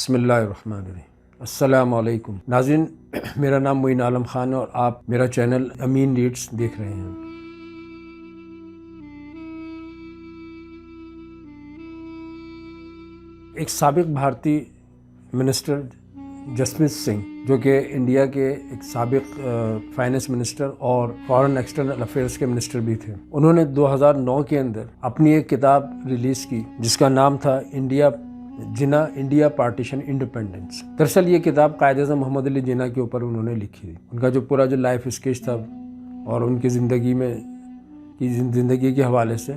بسم اللہ الرحمن الرحیم۔ السلام علیکم ناظرین، میرا نام معین عالم خان ہے اور آپ میرا چینل امین ریڈز دیکھ رہے ہیں۔ ایک سابق بھارتی منسٹر جسپریت سنگھ، جو کہ انڈیا کے ایک سابق فائنانس منسٹر اور فارن ایکسٹرنل افیئرس کے منسٹر بھی تھے، انہوں نے 2009 کے اندر اپنی ایک کتاب ریلیز کی جس کا نام تھا انڈیا پارٹیشن انڈیپینڈنس۔ دراصل یہ کتاب قائد اعظم محمد علی جناح کے اوپر انہوں نے لکھی تھی۔ ان کا جو پورا لائف اسکیچ تھا اور ان کی زندگی کے حوالے سے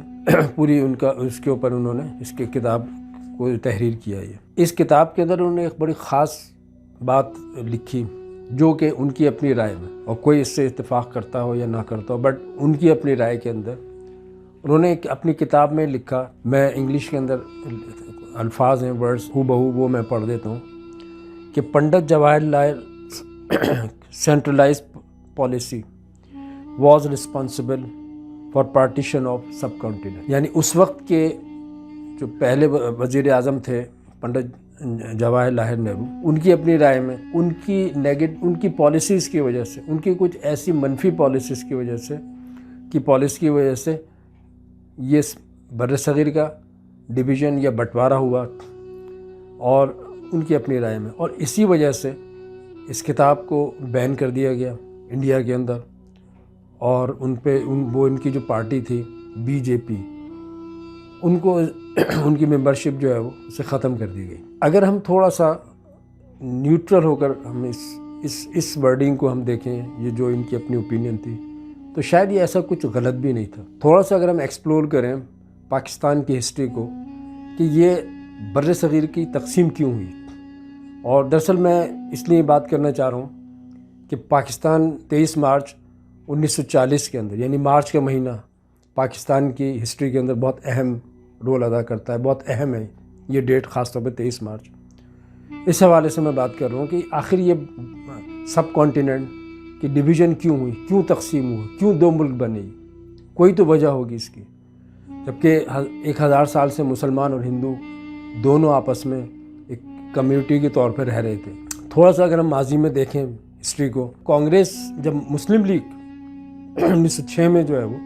پوری اس کے اوپر انہوں نے اس کی کتاب کو تحریر کیا ہے۔ اس کتاب کے اندر انہوں نے ایک بڑی خاص بات لکھی جو کہ ان کی اپنی رائے میں، اور کوئی اس سے اتفاق کرتا ہو یا نہ کرتا ہو، بٹ ان کی اپنی رائے کے اندر انہوں نے اپنی کتاب میں لکھا، میں انگلش کے اندر الفاظ ہیں، ورڈز ہو بہو وہ میں پڑھ دیتا ہوں کہ Pandit Jawahar Lal centralise policy was responsible for partition of subcontinent. یعنی اس وقت کے جو پہلے وزیر اعظم تھے پنڈت جواہر لال نہرو، ان کی اپنی رائے میں ان کی پالیسیز کی وجہ سے، ان کی کچھ ایسی منفی پالیسیز کی وجہ سے یہ برصغیر کا ڈویژن یا بٹوارہ ہوا، اور ان کی اپنی رائے میں، اور اسی وجہ سے اس کتاب کو بین کر دیا گیا انڈیا کے اندر، اور ان کی جو پارٹی تھی بی جے پی، ان کی ممبرشپ جو ہے وہ اسے ختم کر دی گئی۔ اگر ہم تھوڑا سا نیوٹرل ہو کر ہم اس ورڈنگ کو ہم دیکھیں، یہ جو ان کی اپنی اوپینین تھی، تو شاید یہ ایسا کچھ غلط بھی نہیں تھا۔ تھوڑا سا اگر ہم ایکسپلور کریں پاکستان کی ہسٹری کو کہ یہ بر صغیر کی تقسیم کیوں ہوئی، اور دراصل میں اس لیے بات کرنا چاہ رہا ہوں کہ پاکستان 23 مارچ 1940 کے اندر، یعنی مارچ کا مہینہ پاکستان کی ہسٹری کے اندر بہت اہم رول ادا کرتا ہے، بہت اہم ہے یہ ڈیٹ، خاص طور پہ 23 مارچ۔ اس حوالے سے میں بات کر رہا ہوں کہ آخر یہ سب کانٹیننٹ کی ڈویژن کیوں ہوئی، کیوں تقسیم ہوا، کیوں دو ملک بنے، کوئی تو وجہ ہوگی اس کی، جبکہ 1000 سال سے مسلمان اور ہندو دونوں آپس میں ایک کمیونٹی کے طور پر رہ رہے تھے۔ تھوڑا سا اگر ہم ماضی میں دیکھیں ہسٹری کو، کانگریس جب مسلم لیگ 1906 میں جو ہے وہ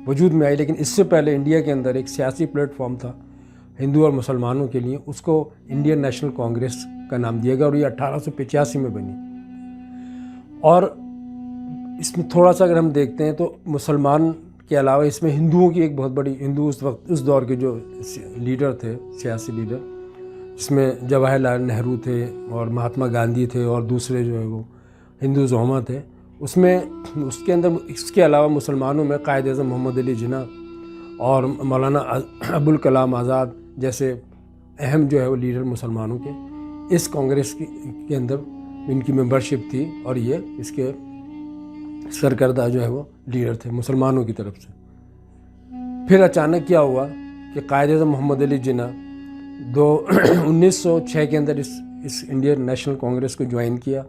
وجود میں آئی، لیکن اس سے پہلے انڈیا کے اندر ایک سیاسی پلیٹ فارم تھا ہندو اور مسلمانوں کے لیے، اس کو انڈین نیشنل کانگریس کا نام دیا گیا، اور یہ 1885 میں بنی۔ اور اس میں تھوڑا سا اگر ہم دیکھتے ہیں تو مسلمان کے علاوہ اس میں ہندوؤں کی ایک بہت بڑی، ہندو اس دور کے جو لیڈر تھے، سیاسی لیڈر، جس میں جواہر لال نہرو تھے اور مہاتما گاندھی تھے اور دوسرے جو ہے وہ ہندو زعما تھے، اس کے علاوہ مسلمانوں میں قائد اعظم محمد علی جناح اور مولانا ابوالکلام آزاد جیسے اہم جو ہے وہ لیڈر مسلمانوں کے اس کانگریس کے اندر ان کی ممبرشپ تھی، اور یہ اس کے سرکردہ جو ہے وہ لیڈر تھے مسلمانوں کی طرف سے۔ پھر اچانک کیا ہوا کہ قائد اعظم محمد علی جناح 1906 کے اندر اس انڈین نیشنل کانگریس کو جوائن کیا،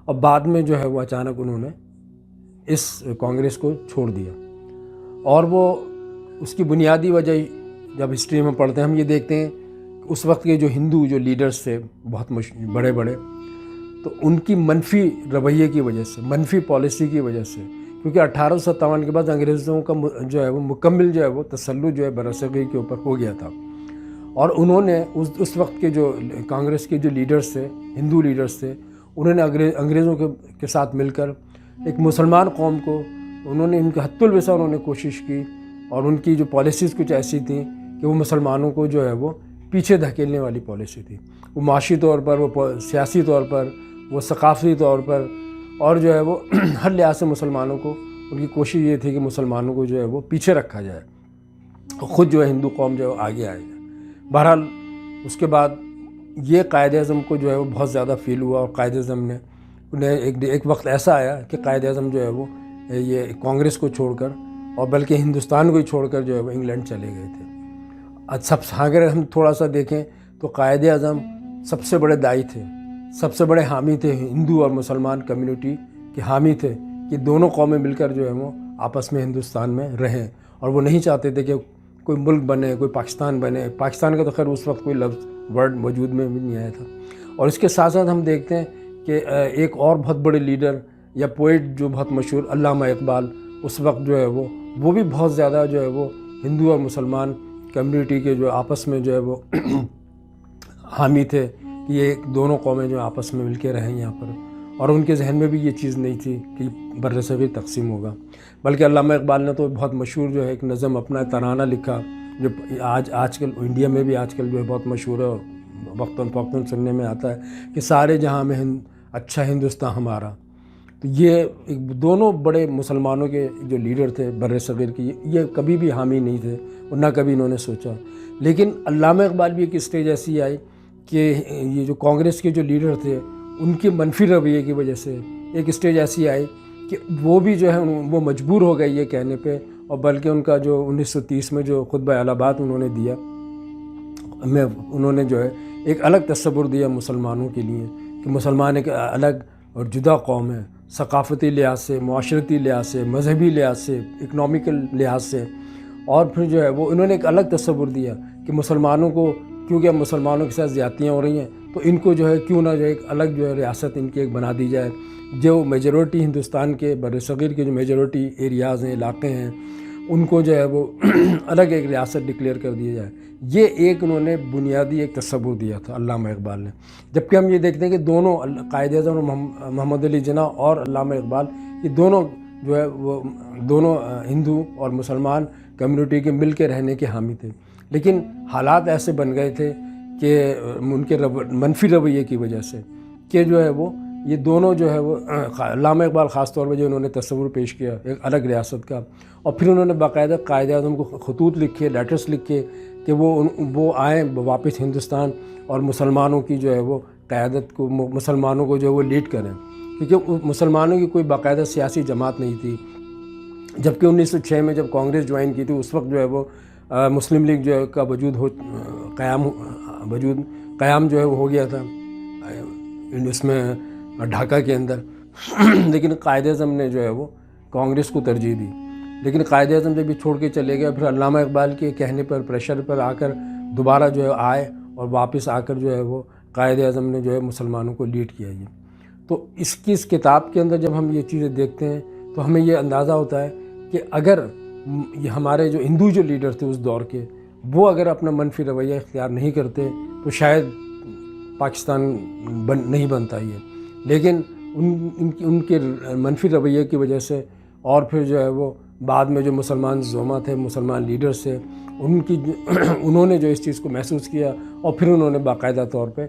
اور بعد میں جو ہے وہ اچانک انہوں نے اس کانگریس کو چھوڑ دیا، اور وہ اس کی بنیادی وجہ جب ہسٹری میں پڑھتے ہیں ہم یہ دیکھتے ہیں کہ اس وقت کے جو ہندو جو لیڈرز تھے بہت بڑے بڑے، تو ان کی منفی رویے کی وجہ سے، منفی پالیسی کی وجہ سے، کیونکہ 1857 کے بعد انگریزوں کا جو ہے وہ مکمل جو ہے وہ تسلط جو ہے برصغیر کے اوپر ہو گیا تھا، اور انہوں نے اس وقت کے جو کانگریس کے جو لیڈرز تھے، ہندو لیڈرز تھے، انہوں نے انگریزوں کے ساتھ مل کر ایک مسلمان قوم کو انہوں نے ان کے حد الوسع انہوں نے کوشش کی، اور ان کی جو پالیسیز کچھ ایسی تھیں کہ وہ مسلمانوں کو جو ہے وہ پیچھے دھکیلنے والی پالیسی تھی، وہ معاشی طور پر، وہ سیاسی طور پر، وہ ثقافتی طور پر، اور جو ہے وہ ہر لحاظ سے مسلمانوں کو، ان کی کوشش یہ تھی کہ مسلمانوں کو جو ہے وہ پیچھے رکھا جائے، خود جو ہے ہندو قوم جو ہے آگے آئے جائے۔ بہرحال اس کے بعد یہ قائد اعظم کو جو ہے وہ بہت زیادہ فیل ہوا، اور قائد اعظم نے ایک وقت ایسا آیا کہ قائد اعظم جو ہے وہ یہ کانگریس کو چھوڑ کر، اور بلکہ ہندوستان کو ہی چھوڑ کر جو ہے وہ انگلینڈ چلے گئے تھے۔ اگر ہم تھوڑا سا دیکھیں تو قائد اعظم سب سے بڑے داعی تھے، سب سے بڑے حامی تھے، ہندو اور مسلمان کمیونٹی کے حامی تھے کہ دونوں قومیں مل کر جو ہے وہ آپس میں ہندوستان میں رہیں، اور وہ نہیں چاہتے تھے کہ کوئی ملک بنے، کوئی پاکستان بنے۔ پاکستان کا تو خیر اس وقت کوئی لفظ ورڈ وجود میں بھی نہیں آیا تھا. اور اس کے ساتھ ساتھ ہم دیکھتے ہیں کہ ایک اور بہت بڑے لیڈر یا پوئٹ جو بہت مشہور علامہ اقبال اس وقت جو ہے وہ بھی بہت زیادہ جو ہے وہ ہندو اور مسلمان کمیونٹی کے جو آپس میں جو ہے وہ حامی تھے کہ یہ دونوں قومیں جو آپس میں مل کے رہیں یہاں پر. اور ان کے ذہن میں بھی یہ چیز نہیں تھی کہ بر صغیر تقسیم ہوگا. بلکہ علامہ اقبال نے تو بہت مشہور جو ہے ایک نظم اپنا ترانہ لکھا جو آج کل انڈیا میں بھی آج کل جو ہے بہت مشہور ہے, وقتاً فوقتاً سننے میں آتا ہے کہ سارے جہاں میں اچھا ہندوستان ہمارا. تو یہ دونوں بڑے مسلمانوں کے جو لیڈر تھے بر صغیر کی, یہ کبھی بھی حامی نہیں تھے اور نہ کبھی انہوں نے سوچا. لیکن علامہ اقبال بھی ایک اسٹیج ایسی آئی کہ یہ جو کانگریس کے جو لیڈر تھے ان کے منفی رویے کی وجہ سے ایک اسٹیج ایسی آئی کہ وہ بھی جو ہے وہ مجبور ہو گئے یہ کہنے پہ, اور بلکہ ان کا جو 1930 میں جو خطبہ الہ آباد انہوں نے دیا میں انہوں نے جو ہے ایک الگ تصور دیا مسلمانوں کے لیے کہ مسلمان ایک الگ اور جدا قوم ہے, ثقافتی لحاظ سے, معاشرتی لحاظ سے, مذہبی لحاظ سے, اکنامیکل لحاظ سے. اور پھر جو ہے وہ انہوں نے ایک الگ تصور دیا کہ مسلمانوں کو کیونکہ اب مسلمانوں کے ساتھ زیادتیاں ہو رہی ہیں تو ان کو جو ہے کیوں نہ جو ہے ایک الگ جو ہے ریاست ان کی ایک بنا دی جائے, جو میجورٹی ہندوستان کے بر صغیر کے جو میجورٹی ایریاز ہیں, علاقے ہیں, ان کو جو ہے وہ الگ ایک ریاست ڈکلیئر کر دیا جائے. یہ ایک انہوں نے بنیادی ایک تصور دیا تھا علامہ اقبال نے. جبکہ ہم یہ دیکھتے ہیں کہ دونوں قائد اعظم محمد علی جناح اور علامہ اقبال یہ دونوں جو ہے وہ دونوں ہندو اور مسلمان کمیونٹی کے مل کے رہنے کے حامی تھے. لیکن حالات ایسے بن گئے تھے کہ ان کے منفی رویے کی وجہ سے کہ جو ہے وہ یہ دونوں جو ہے وہ علامہ اقبال خاص طور پہ جو انہوں نے تصور پیش کیا ایک الگ ریاست کا, اور پھر انہوں نے باقاعدہ قائد اعظم کو خطوط لکھے, لیٹرز لکھے کہ وہ آئیں واپس ہندوستان اور مسلمانوں کی جو ہے وہ قیادت کو, مسلمانوں کو جو ہے وہ لیڈ کریں, کیونکہ مسلمانوں کی کوئی باقاعدہ سیاسی جماعت نہیں تھی. جبکہ 1906 میں جب کانگریس جوائن کی تھی اس وقت جو ہے وہ مسلم لیگ جو ہے کا قیام جو ہے وہ ہو گیا تھا اس میں ڈھاکہ کے اندر. لیکن قائد اعظم نے جو ہے وہ کانگریس کو ترجیح دی. لیکن قائد اعظم جب بھی چھوڑ کے چلے گئے, پھر علامہ اقبال کے کہنے پر, پریشر پر آ کر دوبارہ جو ہے آئے اور واپس آ کر جو ہے وہ قائد اعظم نے جو ہے مسلمانوں کو لیڈ کیا. یہ تو اس کتاب کے اندر جب ہم یہ چیزیں دیکھتے ہیں تو ہمیں یہ اندازہ ہوتا ہے کہ اگر یہ ہمارے جو ہندو جو لیڈر تھے اس دور کے وہ اگر اپنا منفی رویہ اختیار نہیں کرتے تو شاید پاکستان نہیں بنتا یہ. لیکن ان کے منفی رویے کی وجہ سے اور پھر جو ہے وہ بعد میں جو مسلمان زعما تھے, مسلمان لیڈرز تھے, انہوں نے جو اس چیز کو محسوس کیا اور پھر انہوں نے باقاعدہ طور پہ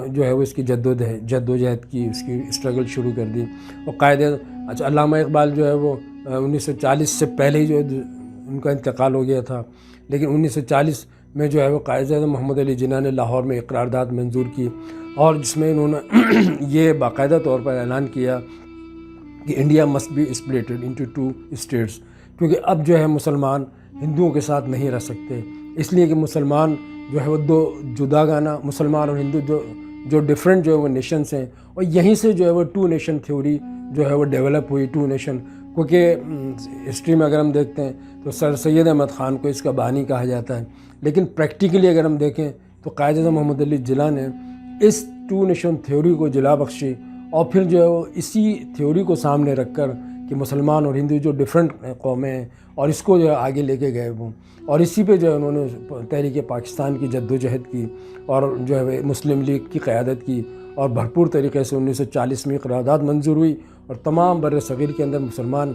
جو ہے وہ اس کی جد و جہد کی, اس کی اسٹرگل شروع کر دی. اور علامہ اقبال جو ہے وہ 1940 سے پہلے ہی جو ہے ان کا انتقال ہو گیا تھا. لیکن 1940 میں جو ہے وہ قائد اعظم محمد علی جناح نے لاہور میں ایک قرارداد منظور کی اور جس میں انہوں نے یہ باقاعدہ طور پر اعلان کیا کہ India must be splitted into 2 states, کیونکہ اب جو ہے مسلمان ہندوؤں کے ساتھ نہیں رہ سکتے. اس لیے کہ مسلمان جو ہے وہ دو جداگانہ, مسلمان اور ہندو جو ڈفرینٹ جو ہے وہ نیشنز ہیں, اور یہیں سے جو ہے وہ 2 نیشن تھیوری جو ہے وہ ڈیولپ ہوئی. 2 نیشن کیونکہ ہسٹری میں اگر ہم دیکھتے ہیں تو سر سید احمد خان کو اس کا بانی کہا جاتا ہے. لیکن پریکٹیکلی اگر ہم دیکھیں تو قائد اعظم محمد علی جناح نے اس 2 نیشن تھیوری کو جلا بخشی اور پھر جو ہے وہ اسی تھیوری کو سامنے رکھ کر کہ مسلمان اور ہندو جو ڈفرینٹ قومیں ہیں اور اس کو جو ہے آگے لے کے گئے وہ, اور اسی پہ جو ہے انہوں نے تحریک پاکستان کی جد و جہد کی اور جو ہے مسلم لیگ کی قیادت کی اور بھرپور طریقے سے 1940 میں قرارداد منظور ہوئی. اور تمام بر صغیر کے اندر مسلمان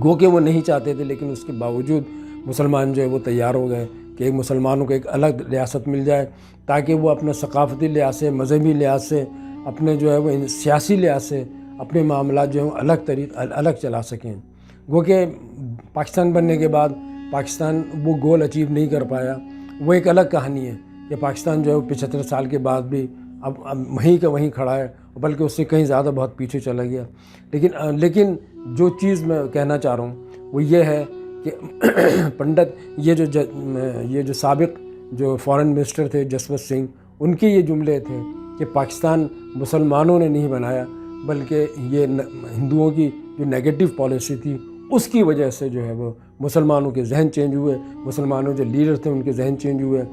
گو کہ وہ نہیں چاہتے تھے لیکن اس کے باوجود مسلمان جو ہے وہ تیار ہو گئے کہ مسلمانوں کو ایک الگ ریاست مل جائے تاکہ وہ اپنے ثقافتی لحاظ سے, مذہبی لحاظ سے, اپنے جو ہے وہ سیاسی لحاظ سے اپنے معاملات جو ہیں الگ چلا سکیں. گو کہ پاکستان بننے کے بعد پاکستان وہ گول اچیو نہیں کر پایا. وہ ایک الگ کہانی ہے کہ پاکستان جو ہے 75 سال کے بعد بھی اب وہیں کا وہیں کھڑا ہے, بلکہ اس سے کہیں زیادہ بہت پیچھے چلا گیا. لیکن جو چیز میں کہنا چاہ رہا ہوں وہ یہ ہے کہ پنڈت یہ جو سابق جو فارن منسٹر تھے جسوت سنگھ, ان کے یہ جملے تھے کہ پاکستان مسلمانوں نے نہیں بنایا بلکہ یہ ہندوؤں کی جو نیگیٹو پالیسی تھی اس کی وجہ سے جو ہے وہ مسلمانوں کے ذہن چینج ہوئے, مسلمانوں جو لیڈر تھے ان کے ذہن چینج ہوئے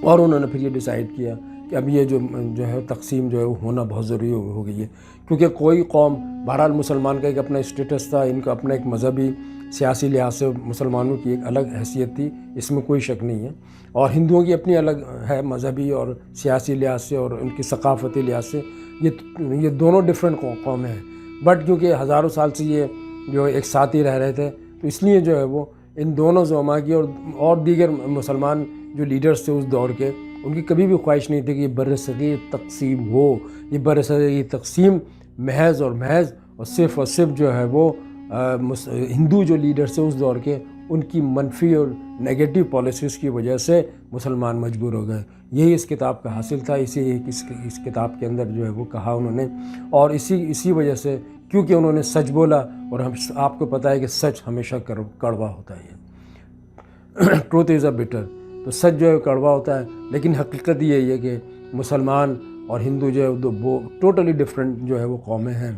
اور انہوں نے پھر یہ ڈیسائیڈ کیا کہ اب یہ جو ہے تقسیم جو ہے وہ ہونا بہت ضروری ہو گئی ہے، کیونکہ کوئی قوم بہرحال مسلمان کا ایک اپنا اسٹیٹس تھا، ان کا اپنا ایک مذہبی سیاسی لحاظ سے مسلمانوں کی ایک الگ حیثیت تھی، اس میں کوئی شک نہیں ہے، اور ہندوؤں کی اپنی الگ ہے مذہبی اور سیاسی لحاظ سے اور ان کی ثقافتی لحاظ سے، یہ دونوں ڈفرینٹ قومیں ہیں، بٹ کیونکہ ہزاروں سال سے یہ جو ایک ساتھ ہی رہ رہے تھے تو اس لیے جو ہے وہ ان دونوں زعما کی اور دیگر مسلمان جو لیڈرز تھے اس دور کے، ان کی کبھی بھی خواہش نہیں تھی کہ یہ بر صغیر تقسیم ہو، یہ بر صغیر کی تقسیم محض اور صرف جو ہے وہ ہندو جو لیڈرز تھے اس دور کے، ان کی منفی اور نیگیٹو پالیسیز کی وجہ سے مسلمان مجبور ہو گئے۔ یہی اس کتاب کا حاصل تھا، اس کتاب کے اندر جو ہے وہ کہا انہوں نے، اور اسی وجہ سے کیونکہ انہوں نے سچ بولا، اور آپ کو پتہ ہے کہ سچ ہمیشہ کڑوا ہوتا ہے، ٹروتھ از اے بٹر، تو سچ جو ہے کڑوا ہوتا ہے، لیکن حقیقت یہی ہے کہ مسلمان اور ہندو جو ہے وہ ٹوٹلی ڈفرینٹ جو ہے وہ قومیں ہیں۔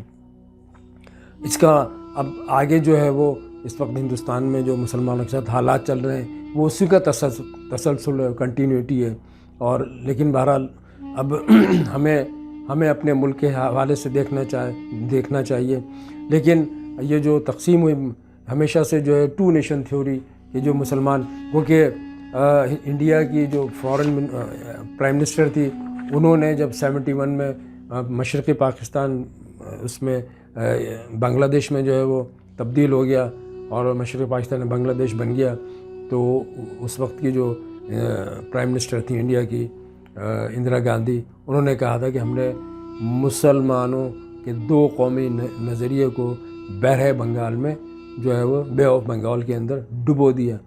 اس کا اب آگے جو ہے وہ اس وقت ہندوستان میں جو مسلمانوں کے ساتھ حالات چل رہے ہیں وہ اسی کا تسلسل ہے، کنٹینیوٹی ہے، اور لیکن بہرحال اب ہمیں اپنے ملک کے حوالے سے دیکھنا چاہیے، لیکن یہ جو تقسیم ہوئی ہمیشہ سے جو ہے ٹو نیشن تھیوری، یہ جو مسلمان وہ کہ انڈیا کی جو فورن پرائم منسٹر تھی، انہوں نے جب 71 میں مشرقی پاکستان اس میں بنگلہ دیش میں جو ہے وہ تبدیل ہو گیا اور مشرقی پاکستان میں بنگلہ دیش بن گیا، تو اس وقت کی جو پرائم منسٹر تھی انڈیا کی اندرا گاندھی، انہوں نے کہا تھا کہ ہم نے مسلمانوں کے دو قومی نظریے کو بحر بنگال میں جو ہے وہ بے آف بنگال کے اندر ڈبو دیا۔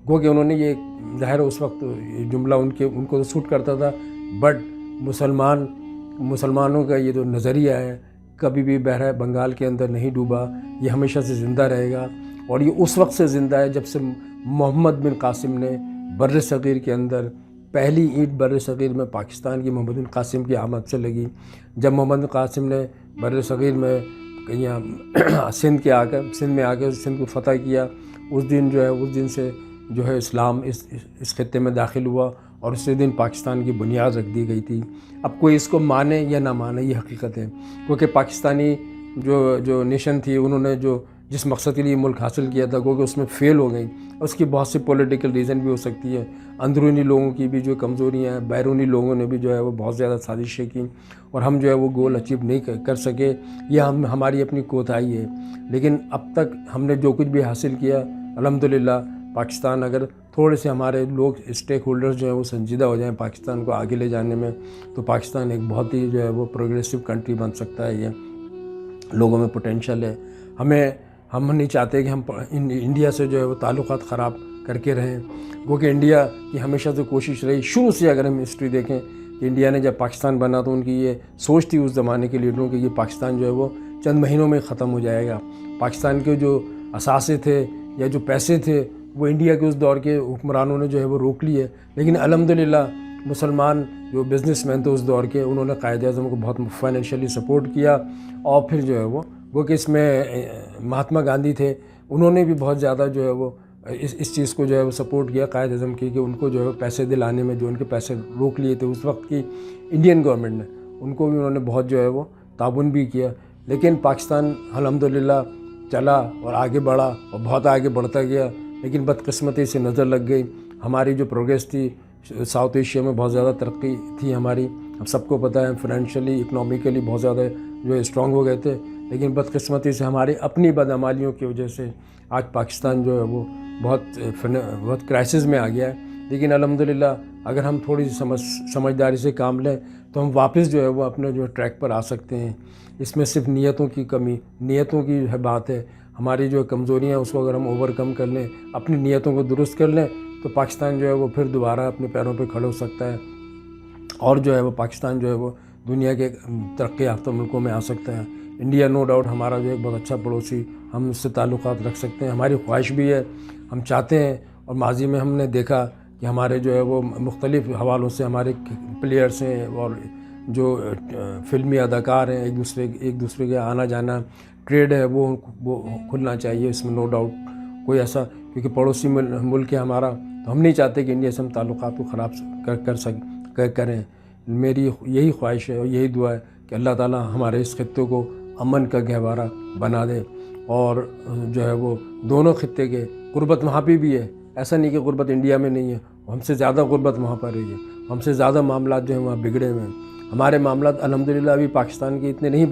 گو کہ انہوں نے یہ ظاہر اس وقت جملہ ان کو تو سوٹ کرتا تھا، بٹ مسلمانوں کا یہ جو نظریہ ہے کبھی بھی بحر بنگال کے اندر نہیں ڈوبا، یہ ہمیشہ سے زندہ رہے گا، اور یہ اس وقت سے زندہ ہے جب سے محمد بن قاسم نے بر صغیر کے اندر پہلی اینٹ بر صغیر میں پاکستان کی محمد بن قاسم کی آمد سے لگی۔ جب محمد بن قاسم نے بر صغیر میں سندھ میں آ کر سندھ کو فتح کیا، اس دن سے جو ہے اسلام اس خطے میں داخل ہوا، اور اسی دن پاکستان کی بنیاد رکھ دی گئی تھی۔ اب کوئی اس کو مانے یا نہ مانے یہ حقیقت ہے، کیونکہ پاکستانی جو نیشن تھی انہوں نے جس مقصد کے لیے ملک حاصل کیا تھا کیونکہ اس میں فیل ہو گئی، اس کی بہت سی پولیٹیکل ریزن بھی ہو سکتی ہے، اندرونی لوگوں کی بھی جو کمزوریاں ہیں، بیرونی لوگوں نے بھی جو ہے وہ بہت زیادہ سازشیں کی، اور ہم جو ہے وہ گول اچیو نہیں کر سکے، یہ ہماری اپنی کوتاہی ہے۔ لیکن اب تک ہم نے جو کچھ بھی حاصل کیا الحمدللہ، پاکستان اگر تھوڑے سے ہمارے لوگ اسٹیک ہولڈرز جو ہیں وہ سنجیدہ ہو جائیں پاکستان کو آگے لے جانے میں، تو پاکستان ایک بہت ہی جو ہے وہ پروگریسو کنٹری بن سکتا ہے۔ یہ لوگوں میں پوٹینشیل ہے۔ ہم نہیں چاہتے کہ ہم انڈیا سے جو ہے وہ تعلقات خراب کر کے رہیں، کیونکہ انڈیا کی ہمیشہ سے کوشش رہی، شروع سے اگر ہم ہسٹری دیکھیں کہ انڈیا نے جب پاکستان بنا تو ان کی یہ سوچ تھی اس زمانے کے لیڈروں کی، یہ پاکستان جو ہے وہ چند مہینوں میں ختم ہو جائے گا۔ پاکستان کے جو اثاثے تھے یا جو پیسے تھے وہ انڈیا کے اس دور کے حکمرانوں نے جو ہے وہ روک لیے، لیکن الحمدللہ مسلمان جو بزنس مین تھے اس دور کے، انہوں نے قائد اعظم کو بہت فائنینشلی سپورٹ کیا، اور پھر جو ہے وہ کہ اس میں مہاتما گاندھی تھے، انہوں نے بھی بہت زیادہ جو ہے وہ اس چیز کو جو ہے وہ سپورٹ کیا قائد اعظم کی، کہ ان کو جو ہے پیسے دلانے میں جو ان کے پیسے روک لیے تھے اس وقت کی انڈین گورنمنٹ نے، ان کو بھی انہوں نے بہت جو ہے وہ تعاون بھی کیا۔ لیکن پاکستان الحمدللہ چلا اور آگے بڑھا اور بہت آگے بڑھتا گیا، لیکن بدقسمتی سے نظر لگ گئی۔ ہماری جو پروگریس تھی ساؤتھ ایشیا میں بہت زیادہ ترقی تھی ہماری، ہم سب کو پتہ ہے، فائنینشلی اکنامکلی بہت زیادہ جو ہے اسٹرانگ ہو گئے تھے، لیکن بدقسمتی سے ہماری اپنی بدعمالیوں کی وجہ سے آج پاکستان جو ہے وہ بہت کرائسس میں آ گیا ہے۔ لیکن الحمدللہ اگر ہم تھوڑی سی سمجھداری سے کام لیں تو ہم واپس جو ہے وہ اپنے جو ٹریک پر آ سکتے ہیں۔ اس میں صرف نیتوں کی کمی، نیتوں کی ہے بات ہے، ہماری جو کمزوریاں ہیں اس کو اگر ہم اوور کم کر لیں، اپنی نیتوں کو درست کر لیں، تو پاکستان جو ہے وہ پھر دوبارہ اپنے پیروں پہ کھڑے ہو سکتا ہے، اور جو ہے وہ پاکستان جو ہے وہ دنیا کے ترقی یافتہ ملکوں میں آ سکتا ہے۔ انڈیا نو ڈاؤٹ ہمارا جو ہے بہت اچھا پڑوسی، ہم اس سے تعلقات رکھ سکتے ہیں، ہماری خواہش بھی ہے، ہم چاہتے ہیں، اور ماضی میں ہم نے دیکھا کہ ہمارے جو ہے وہ مختلف حوالوں سے ہمارے پلیئرس ہیں اور جو فلمی اداکار ہیں، ایک دوسرے کے آنا جانا، ٹریڈ ہے، وہ کھلنا چاہیے، اس میں نو ڈاؤٹ کوئی ایسا، کیونکہ پڑوسی ملک ہے ہمارا، تو ہم نہیں چاہتے کہ انڈیا سے ہم تعلقات کو خراب کریں. میری یہی خواہش ہے اور یہی دعا ہے کہ اللہ تعالیٰ ہمارے اس خطے کو امن کا گہوارہ بنا دے. اور جو ہے وہ دونوں خطے کے غربت وہاں پہ بھی ہے، ایسا نہیں کہ غربت انڈیا میں نہیں ہے، ہم سے زیادہ غربت وہاں پر رہی ہے، ہم سے زیادہ معاملات جو ہیں وہاں بگڑے ہوئے ہیں. ہمارے معاملات الحمدللہ ابھی پاکستان کے اتنے نہیں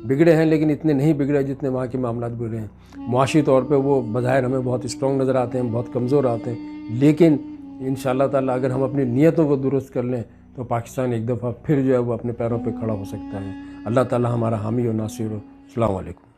بگڑے ہیں، لیکن اتنے نہیں بگڑے جتنے وہاں کے معاملات بگڑے ہیں. معاشی طور پہ وہ بظاہر ہمیں بہت اسٹرانگ نظر آتے ہیں، بہت کمزور آتے ہیں، لیکن انشاءاللہ تعالیٰ اگر ہم اپنی نیتوں کو درست کر لیں تو پاکستان ایک دفعہ پھر جو ہے وہ اپنے پیروں پہ کھڑا ہو سکتا ہے. اللہ تعالیٰ ہمارا حامی و ناصر ہو. السلام علیکم.